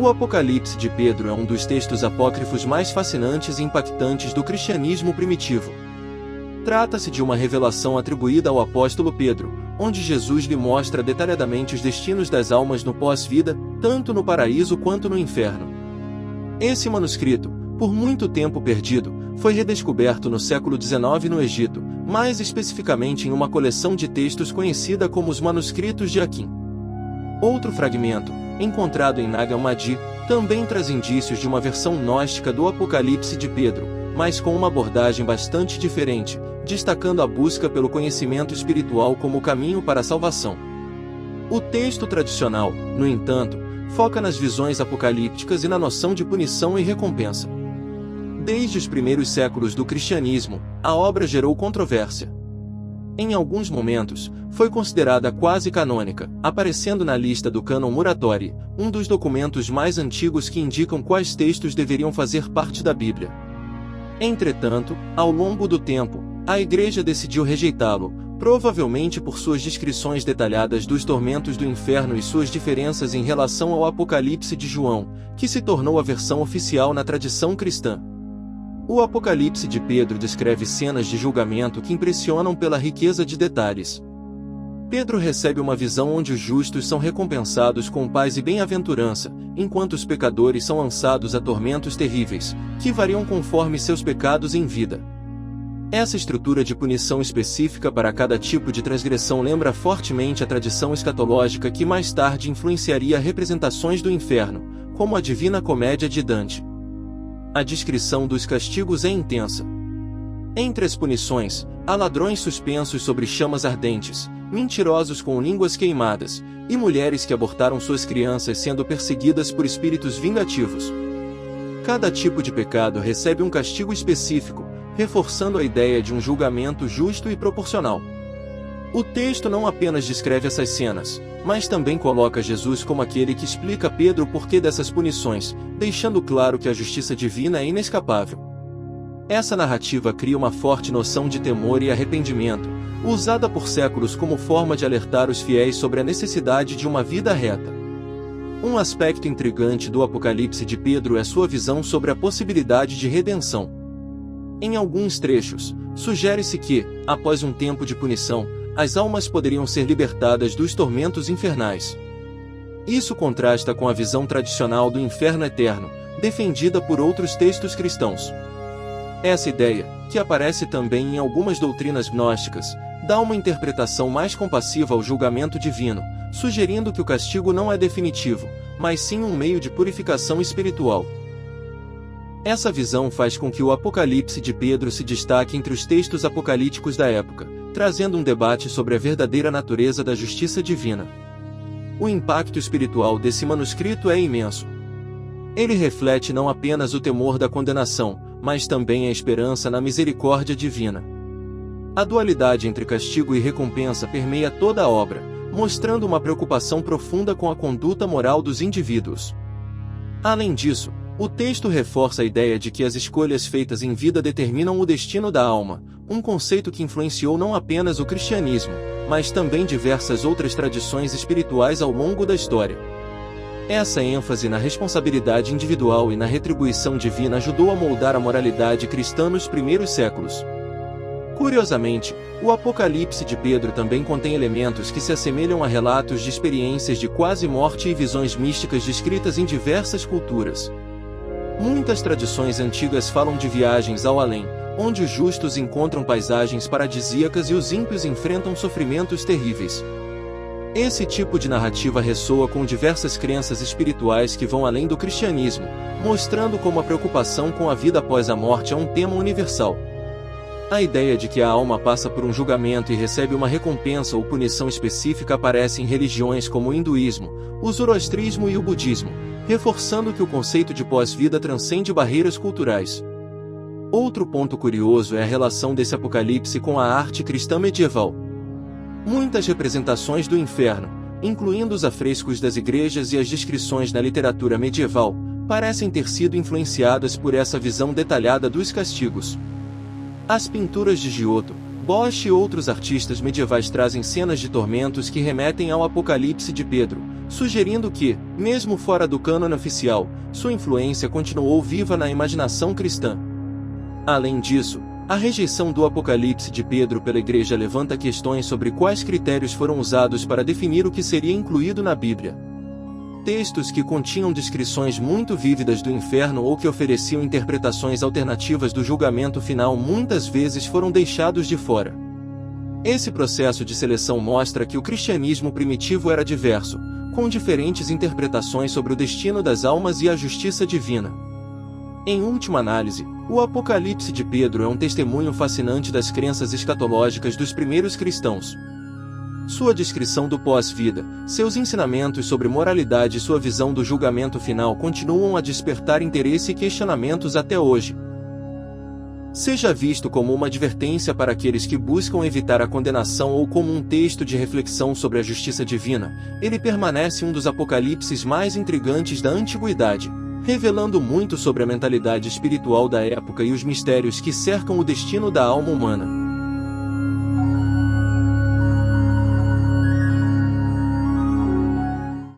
O Apocalipse de Pedro é um dos textos apócrifos mais fascinantes e impactantes do cristianismo primitivo. Trata-se de uma revelação atribuída ao apóstolo Pedro, onde Jesus lhe mostra detalhadamente os destinos das almas no pós-vida, tanto no paraíso quanto no inferno. Esse manuscrito, por muito tempo perdido, foi redescoberto no século XIX no Egito, mais especificamente em uma coleção de textos conhecida como os Manuscritos de Aquim. Outro fragmento, encontrado em Nag Hammadi, também traz indícios de uma versão gnóstica do Apocalipse de Pedro, mas com uma abordagem bastante diferente, destacando a busca pelo conhecimento espiritual como o caminho para a salvação. O texto tradicional, no entanto, foca nas visões apocalípticas e na noção de punição e recompensa. Desde os primeiros séculos do cristianismo, a obra gerou controvérsia. Em alguns momentos, foi considerada quase canônica, aparecendo na lista do Cânon Muratori, um dos documentos mais antigos que indicam quais textos deveriam fazer parte da Bíblia. Entretanto, ao longo do tempo, a Igreja decidiu rejeitá-lo, provavelmente por suas descrições detalhadas dos tormentos do inferno e suas diferenças em relação ao Apocalipse de João, que se tornou a versão oficial na tradição cristã. O Apocalipse de Pedro descreve cenas de julgamento que impressionam pela riqueza de detalhes. Pedro recebe uma visão onde os justos são recompensados com paz e bem-aventurança, enquanto os pecadores são lançados a tormentos terríveis, que variam conforme seus pecados em vida. Essa estrutura de punição específica para cada tipo de transgressão lembra fortemente a tradição escatológica que mais tarde influenciaria representações do inferno, como a Divina Comédia de Dante. A descrição dos castigos é intensa. Entre as punições, há ladrões suspensos sobre chamas ardentes, mentirosos com línguas queimadas, e mulheres que abortaram suas crianças sendo perseguidas por espíritos vingativos. Cada tipo de pecado recebe um castigo específico, reforçando a ideia de um julgamento justo e proporcional. O texto não apenas descreve essas cenas, mas também coloca Jesus como aquele que explica a Pedro o porquê dessas punições, deixando claro que a justiça divina é inescapável. Essa narrativa cria uma forte noção de temor e arrependimento, usada por séculos como forma de alertar os fiéis sobre a necessidade de uma vida reta. Um aspecto intrigante do Apocalipse de Pedro é sua visão sobre a possibilidade de redenção. Em alguns trechos, sugere-se que, após um tempo de punição, as almas poderiam ser libertadas dos tormentos infernais. Isso contrasta com a visão tradicional do inferno eterno, defendida por outros textos cristãos. Essa ideia, que aparece também em algumas doutrinas gnósticas, dá uma interpretação mais compassiva ao julgamento divino, sugerindo que o castigo não é definitivo, mas sim um meio de purificação espiritual. Essa visão faz com que o Apocalipse de Pedro se destaque entre os textos apocalípticos da época, trazendo um debate sobre a verdadeira natureza da justiça divina. O impacto espiritual desse manuscrito é imenso. Ele reflete não apenas o temor da condenação, mas também a esperança na misericórdia divina. A dualidade entre castigo e recompensa permeia toda a obra, mostrando uma preocupação profunda com a conduta moral dos indivíduos. Além disso, o texto reforça a ideia de que as escolhas feitas em vida determinam o destino da alma, um conceito que influenciou não apenas o cristianismo, mas também diversas outras tradições espirituais ao longo da história. Essa ênfase na responsabilidade individual e na retribuição divina ajudou a moldar a moralidade cristã nos primeiros séculos. Curiosamente, o Apocalipse de Pedro também contém elementos que se assemelham a relatos de experiências de quase morte e visões místicas descritas em diversas culturas. Muitas tradições antigas falam de viagens ao além, onde os justos encontram paisagens paradisíacas e os ímpios enfrentam sofrimentos terríveis. Esse tipo de narrativa ressoa com diversas crenças espirituais que vão além do cristianismo, mostrando como a preocupação com a vida após a morte é um tema universal. A ideia de que a alma passa por um julgamento e recebe uma recompensa ou punição específica aparece em religiões como o hinduísmo, o zoroastrismo e o budismo, reforçando que o conceito de pós-vida transcende barreiras culturais. Outro ponto curioso é a relação desse apocalipse com a arte cristã medieval. Muitas representações do inferno, incluindo os afrescos das igrejas e as descrições na literatura medieval, parecem ter sido influenciadas por essa visão detalhada dos castigos. As pinturas de Giotto, Bosch e outros artistas medievais trazem cenas de tormentos que remetem ao Apocalipse de Pedro, sugerindo que, mesmo fora do cânone oficial, sua influência continuou viva na imaginação cristã. Além disso, a rejeição do Apocalipse de Pedro pela Igreja levanta questões sobre quais critérios foram usados para definir o que seria incluído na Bíblia. Textos que continham descrições muito vívidas do inferno ou que ofereciam interpretações alternativas do julgamento final muitas vezes foram deixados de fora. Esse processo de seleção mostra que o cristianismo primitivo era diverso, com diferentes interpretações sobre o destino das almas e a justiça divina. Em última análise, o Apocalipse de Pedro é um testemunho fascinante das crenças escatológicas dos primeiros cristãos. Sua descrição do pós-vida, seus ensinamentos sobre moralidade e sua visão do julgamento final continuam a despertar interesse e questionamentos até hoje. Seja visto como uma advertência para aqueles que buscam evitar a condenação ou como um texto de reflexão sobre a justiça divina, ele permanece um dos apocalipses mais intrigantes da antiguidade, revelando muito sobre a mentalidade espiritual da época e os mistérios que cercam o destino da alma humana.